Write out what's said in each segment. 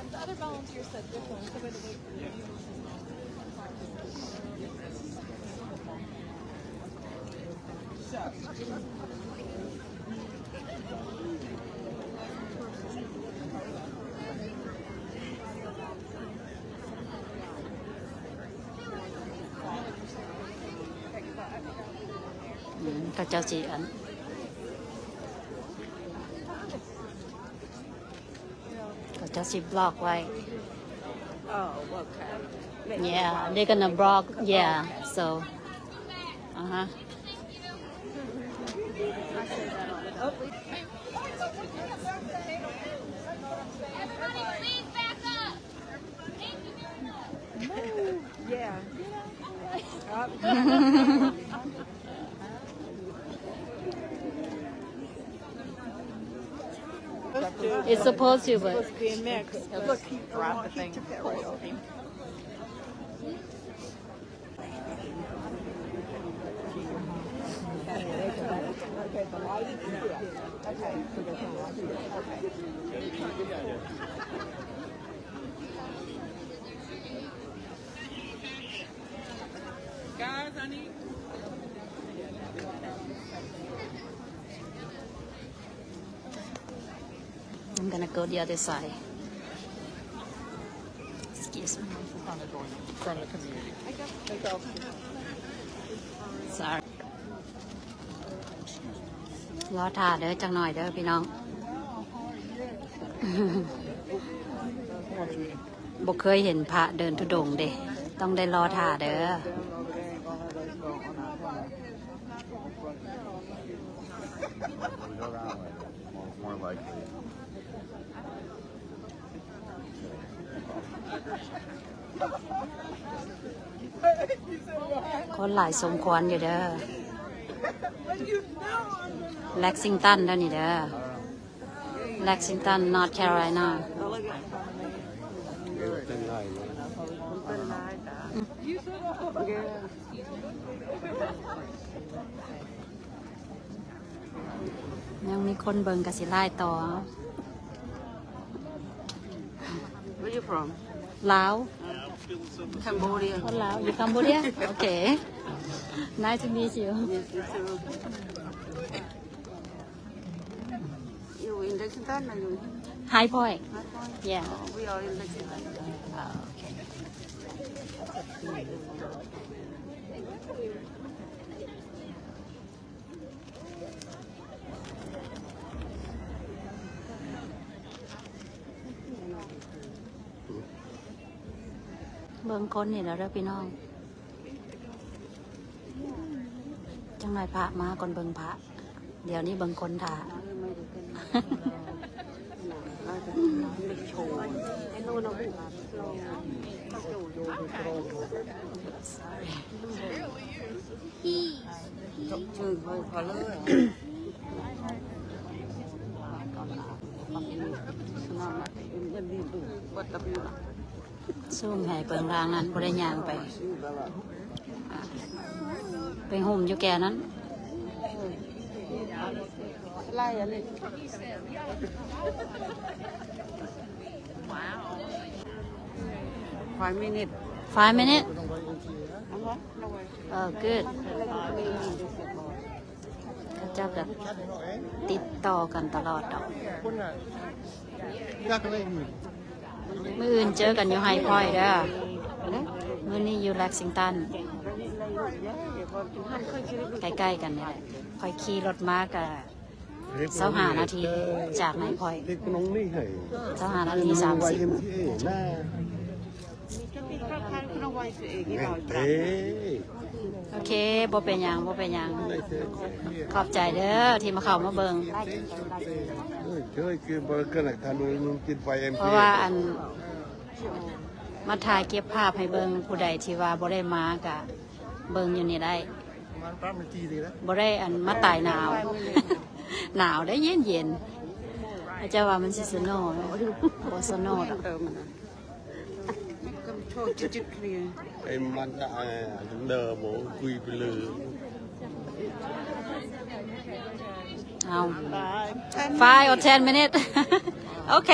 The other volunteer said different. So by the way,ก็เจ้าสิอันก็เจ้าสิบล็อกไว้ oh, okay. Yeah, they're gonna block. Yeah, so I say that all the time. Everybody please back up. Thank you very much. Yeah. it's supposed to, but Be a mix. Look, he dropped the thing. Guys, I need I'm gonna go the other side. Excuse me. from the community. Sorry. รอท่าเด้อจังหน่อยเด้อพี่น้อง บ่เคยเห็นพระเดินธุดงค์เด้ต้องได้รอท่าเด้อ More likely. คนหลายสมควรอยู่เด้อ Lexington เด้อนี่เด้อ Lexington North Carolina ยังมีคนเบิ่งกะสิไล่ต่อ Where you from? ลาว Cambodia. คนลาวอยู่กัมพูชาโอเค Nice to meet you Yes, you too. You in Lexington or you? High Point High Point? Yeah Oh, we are in Lexington. Okay เบิ่งคนนี่แล้วเด้อพี่น้อง จังไรพระมาก่อนเบิ่งพระ เดี๋ยวนี้เบิ่งคนถ่า Trường hơi khó lỡ. What the view? ซุ่มให้เปิงรางนั้นบ่ได้ย่างไปไปห่มอยู่แก่นั้น Lai ở đây. Wow. 5 minutes. 5 minutes No way. Oh good เจ้าก็ติดต่อกันตลอดดอกมื้ออื่นเจอกันอยู่ไฮพอยต์เด้อมื้อนี้อยู่ Lexington ใกล้ๆกันนี่แหละค่อยขี่รถมาก็25นาทีจากไฮพอยต์25นาที30โอเคบ่เป็นหยังบ่เป็นหยังขอบใจเด้อที่มาเข้ามาเบิ่งเพราะว่าอันมาถ่ายเก็บภาพให้เบิ่งผู้ใดที่ว่าบ่ได้มาก็เบิ่งอยู่นี่ได้บ่ได้อันมาตายหนาว หนาวได้เย็นๆอาจจะว่ามันสิสโนว์บ่สโนว์ดอก Em mang cả đờ bố quy bị lử เอา 5 or 10 minutes โอเค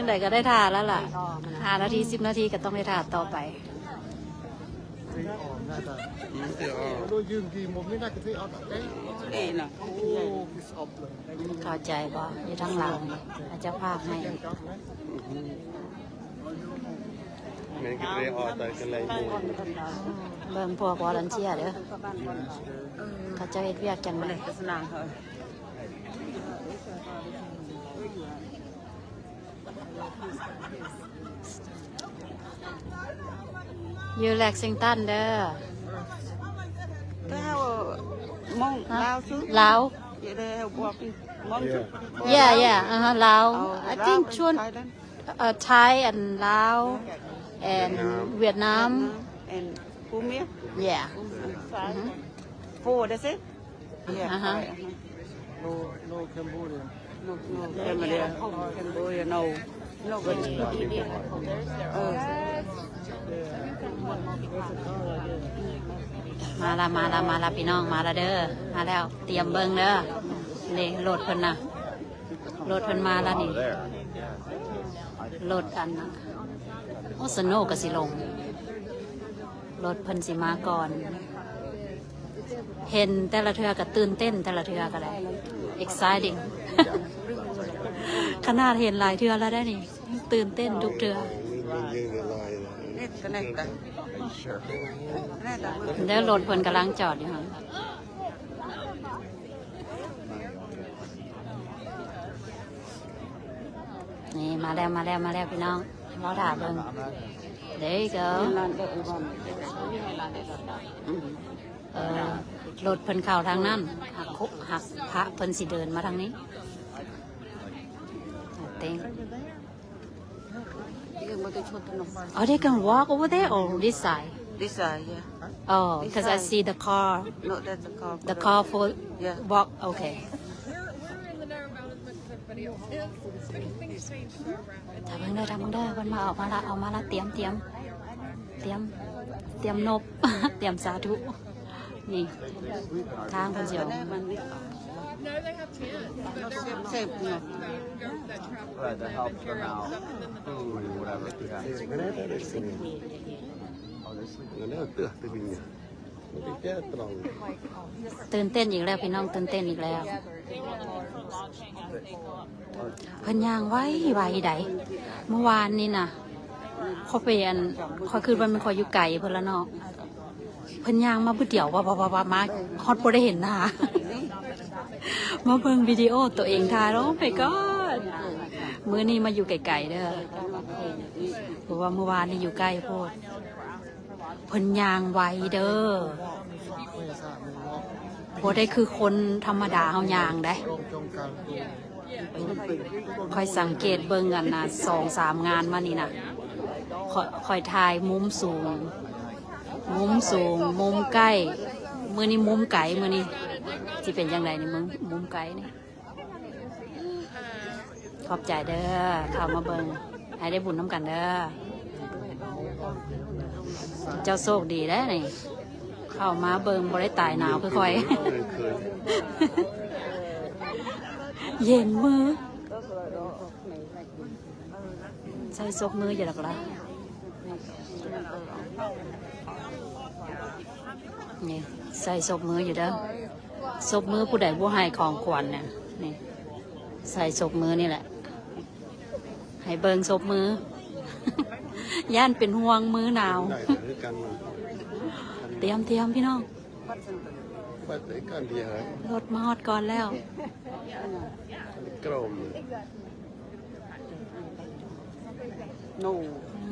จังใดก็ได้ทาแล้วล่ะ5 นาที10 นาทีก็ต้องได้ทาต่อไป thấy ổn ra rồi. Thì Đôi dương kỳ một mấy cái thấy ổn đấy. Ê nè. Ô, cái sọp rồi. เข้าใจบ่อยู่ทางหลังอาจจะพากให้ mình cái đây họ tới cái này mua เบิ่งพวกวอลันเทียเด้อเขาเจะเฮ็ดเวียกจังเลย Cái nàng thôi. You Lexington เด้อ Cái heo mong lao xuống. ลาว Vậy đây heo bò đi. Mong Yeah. chút. yeah lาว I Lao think bên ชวน Thái Lan. Thai and ลาว and เวียดนาม And Phú Miết. yeah Phú that's it. Yeah. Uh-huh. Right, No, no Cambodia. No, no, Cambodia. Cambodia, no. No good.มาละพี่น้องมาละเด้อมาแล้วเตรียมเบิ่งเด้อนี่รถเพิ่นน่ะรถเพิ่นมาแล้วนี่รถอันน่ะโอ้สโนว์ก็สิลงรถเพิ่นสิมาก่อน เห็นแต่ละเทือก็ตื่นเต้นแต่ละเทือก็ได้ exciting ขนาดเห็นหลายเทือแล้วได้นี่ตื่นเต้นทุกเทือ mình dừng lại rồi. Cái này ta. Cái này ta. แล้วรถเพิ่นกำลังจอดอยู่หั่นนี่มาแล้วพี่น้องรอถ่าเบิ่ง There you go รถเพิ่นเข้าทางนั้นหักพระเพิ่นสิเดินมาทางนี้เต็ง Oh, they can walk over there or this side? This side, yeah. Oh, This because I side. see the car. No, that's the car. The car for Yeah. walk. Okay. We're in the know about as much as everybody else is. Things change so rapid. ทำเด้อมันมาออกมาละเตรียมนบ เตรียมสาธุนี่ทางเพิ่นสิออก No, they have tents, but they're not Same, no. that travel. Right, that helps them out. Food or whatever. Yeah. Cái này là để xin. Cái này là tựa từ mình nhỉ. Cái chết rồi. ตื่นเต้นอีกแล้วพี่น้องตื่นเต้นอีกแล้วเพิ่นย่างไว้ใดเมื่อวานนี่น่ะเขาไปคอยคืนวันมันคอยอยู่ไก่เพิ่นละเนาะเพิ่นย่างมาผู้เดียวว่ามาฮอตบ่ได้เห็นหน้า มาเบิ่งวิดีโอตัวเองถ่ายแล้วไปก็มื้อนี้มาอยู่ไกลๆเด้อเพราะว่าเมื่อวานนี่อยู่ใกล้โพดเพิ่นย่างไว้เด้อบ่ได้คือคนธรรมดาเฮาย่างได้ Trong càng tù. คอยสังเกตเบิ่งกันนะ2-3 งานมานี่นะคอยถ่ายมุมสูง มุมใกล้มื้อนี้มุมไกลมื้อนี้สิเป็นจังไดนี่มึงมุมไกลนี่ขอบใจเด้อเข้ามาเบิ่งให้ได้บุญน้ำกันเด้อเจ้าโชคดีแล้วนี่เข้ามาเบิ่งบ่ได้ตายหนาวคือค่อย เย็นมือใส่ซกมืออย่าหรอกล่ะนี่ใส่ซกมืออยู่เด้อซกมือผู้ใดผู้ให้ของขวัญเนี่ยนี่ใส่ซกมือนี่แหละให้เบิ่งซกมือ ย่านเป็นห่วงมือหนาว Này là cái căn mà. เตรียมพี่น้อง Bắt tới căn thì hả? รถมาฮอดก่อนแล้ว Cái đầu mà. No.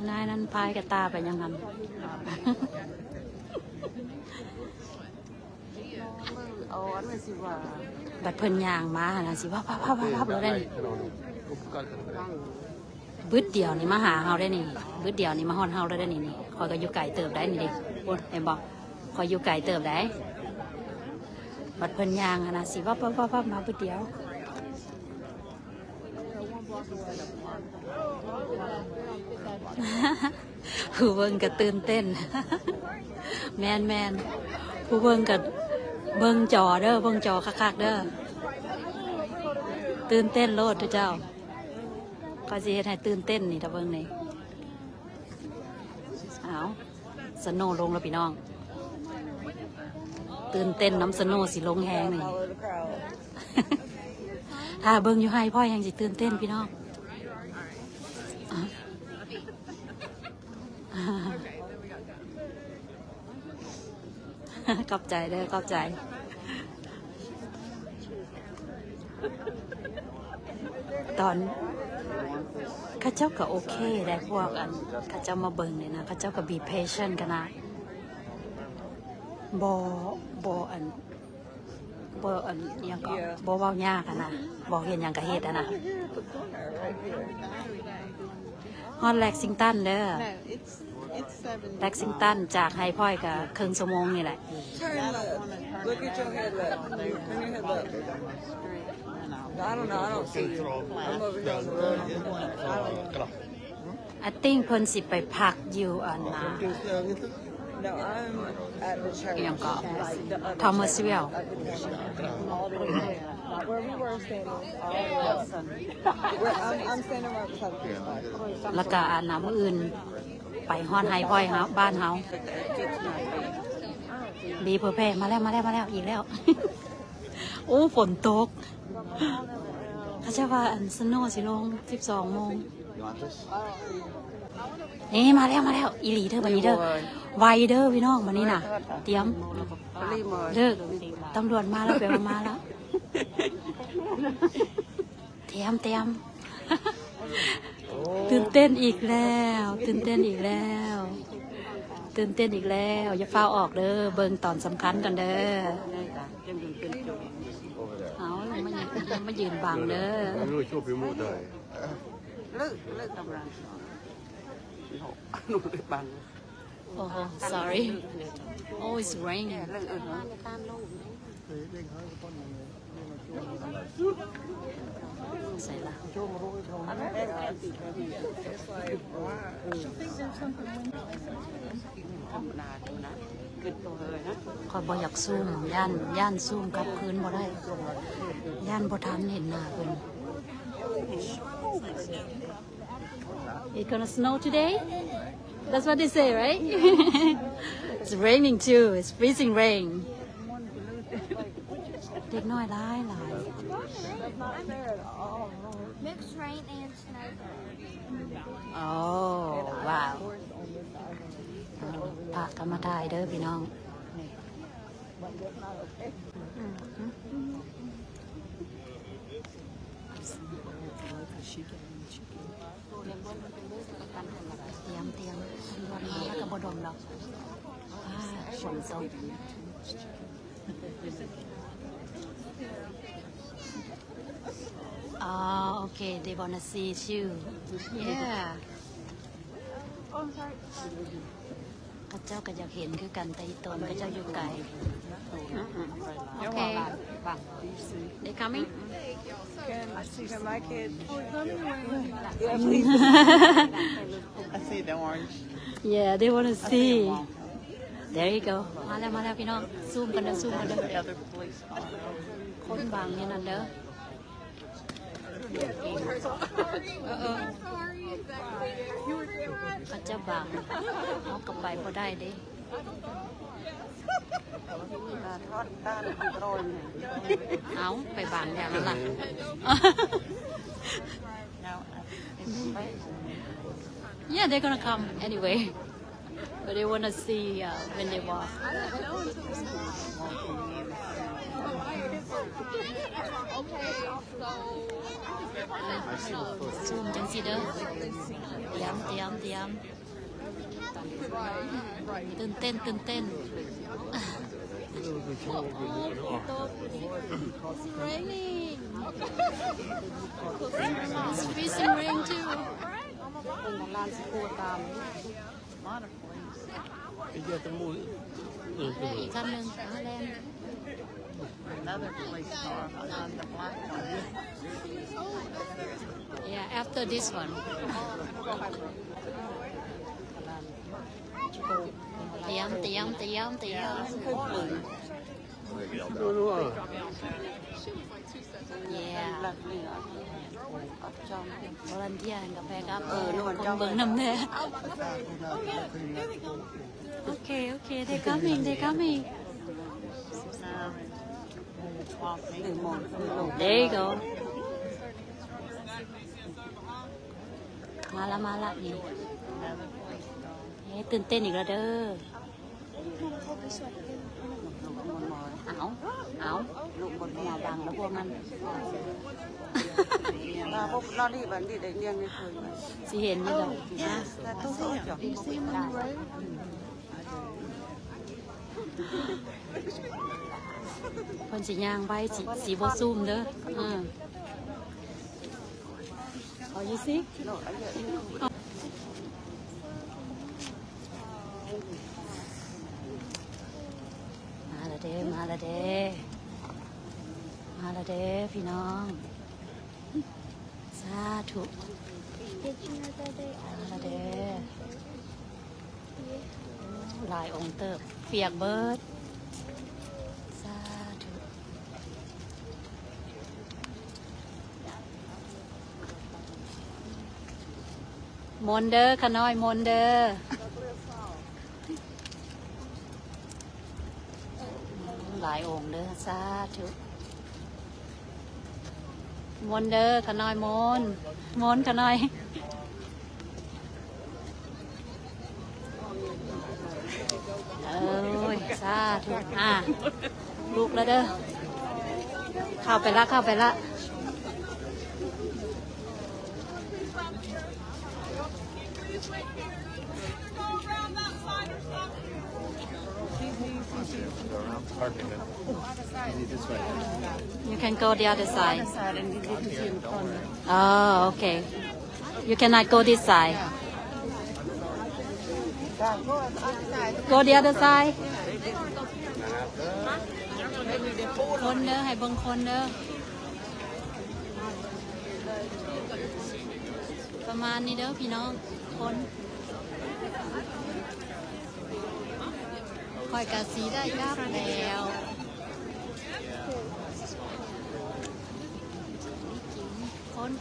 นายนั้นพายกับตาไปยังไง Oh, anh mới xí vào. บัดเพิ่นย่างมาหั่นน่ะสิว่าพับๆเลย Cái đầu này. Cũng cắt rồi. บึดเดียวนี่มาหาเฮาได้นี่บึดเดียวนี่มาฮอดเฮาได้นี่คอยก็อยู่ไกลเติบได้นี่ดิพูดเห็นบ่คอยอยู่ไกลเติบได้บัดเพิ่นย่างหั่นน่ะสิว่าพับมาบึดเดียว ผู้เบิ่งก็ตื่นเต้น แมนผู้เบิ่งก็เบิ่งจอเด้อเบิ่งจอคักๆเด้อตื่นเต้นโลดเด้อเจ้า ก็สิเฮ็ดให้ตื่นเต้นนี่ถ้าเบิ่งนี่เอาสโนว์ลงแล้วพี่น้องตื่นเต้นน้ำสโนว์สิลงแฮงนี่ ถ้าเบิ่งอยู่ให้พ่อยังสิตื่นเต้นพี่น้องขอบใจเด้อขอบใจตอนข้าเจ้าก็โอเคได้พวกอันข้าเจ้ามาเบิ่งเนี่ยนะข้าเจ้าก็ be patient กันนะบ่อันยังก็บ่เว้ายากอะนะบ่เห็นหยังก็เฮ็ดอะนะฮอดแล็กซิงตันเด้อ It's 7. แล็กซิงตันจากไฮพอยก็ครึ่งชั่วโมงนี่แหละ Turn left. Look at your head left. Turn your head left. I don't know. I don't see you. I'm over here on the road. I don't I think เพิ่นสิไปพักอยู่อันนะ No, I'm at the church. ยังก็ The other ทอมัสวิล all the way there. Not where we were standing. All the way up. I'm standing right beside the fish แล้วก็อันน้ำอื่นไปฮอดไฮพอยเฮาบ้านเฮาดีเพอแพ่มาแล้วอีกแล้ว โอ้ฝนตกเขาจะว่าอันสโนว์สิลง 12 โมง You want this? นี่มาแล้วอีหลีเด้อบัดนี้เด้อไวเด้อพี่น้องบัดนี้น่ะเตรียมเลิกตำรวจมาแล้วแปลว่ามาแล้วเตรียมตื่นเต้นอีกแล้วอย่าฟ้าวออกเด้อเบิ่งตอนสำคัญกันเด้อเอามายืนบังเด้อ Noi ci ho più muta. Look, around. No, they bang. Oh, sorry. Oh, it's raining. ใส่ละขอยบ่อยากซูมย่านซูมกับพื้นบ่ได้ย่านบ่ทันเห็นหน้าเพิ่น It's gonna snow today? That's what they say, right? It's raining too. It's freezing rain. เด็กน้อยหลาย Mixed rain and snow. Oh, wow. พระกรรมถ่ายเด้อพี่น้องเตรียมตำรวจมาแล้วก็บ่ดมดอกฝนตกOh, okay. They wanna see you. Yeah. ข้าเจ้าก็อยากเห็นคือกันแต่อีตนข้าเจ้าอยู่ไกล Okay. They coming? Can my kids? I see the orange. Yeah, they wanna see. There you go. มาแล้วพี่น้องซูมกันเด้อ The other police car. คนบางนี่นั่นเด้อ ข้าเจ้าบางเอากลับไปบ่ได้เด้ เอาไปบางอย่างนั้นล่ะ Yeah, they're gonna come anyway. But they wanna see when they walk. Zoom จังสิเด้อเตรียมตื่นเต้น It's raining. It's freezing rain too. Đây, อีกคันหนึ่งแลนด์ Another police car on the black one. Yeah, after this one. เตรียม No, no. Yeah. Lovely. Ở trong. Volunteer กับแพกับ นู่น คน จ้อง เบิ่งนำแน่ Okay, they coming. There you go. มาละนี่ตื่นเต้นอีกแล้วเด้อเอาลูกบนมาบังแล้วพวกมัน Và bốc lo đi bạn đi để nghiêng đi thôi. สิเห็นอยู่ดอกนะ Là tôi thấy rồi. You see him on the road? เพิ่นสิย่างไว้สิบ่ซูมเด้อเอาอยู่สิ No, I get you. มาละเด้พี่น้องสาธุมาละเด้หลายองค์เติบเปียกเบิดสาธุมนต์เด้อขะน้อยมนต์เด้อหลายองค์เด้อสาธุมนต์เด้อขะน้อยมนต์ขะน้อยสาธุลูกแล้วเด้อเข้าไปละ You can go the other side. Oh, okay. You cannot go this side. Go the other side. คนเด้อให้เบิ่งคนเด้อประมาณนี้เด้อพี่น้องคนค่อยกะสีได้กลับแล้วคน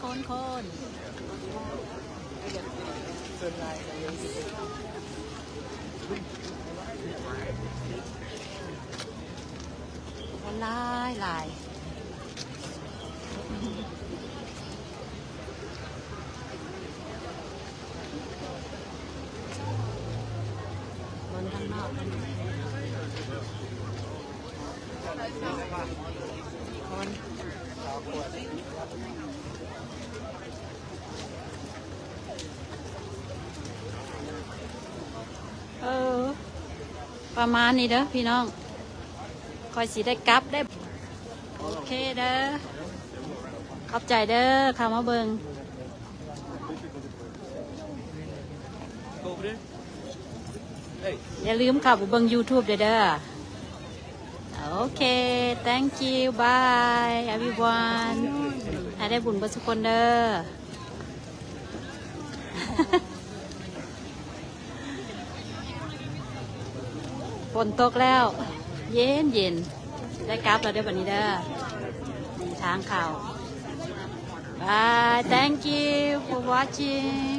หลายคนข้างนอกประมาณนี้เด้อพี่น้องคอยสิได้กลับได้โอเคเด้อขอบใจเด้อเข้ามาเบิ่งอย่าลืมเข้าไปเบิ่ง YouTube เด้อโอเค thank you bye everyone ให้ได้บุญเบิดทุกคนเด้อฝนตกแล้วเย็นได้กลับแล้วเด้อบัดนี้เด้อนี่ทางเข้า Bye thank you for watching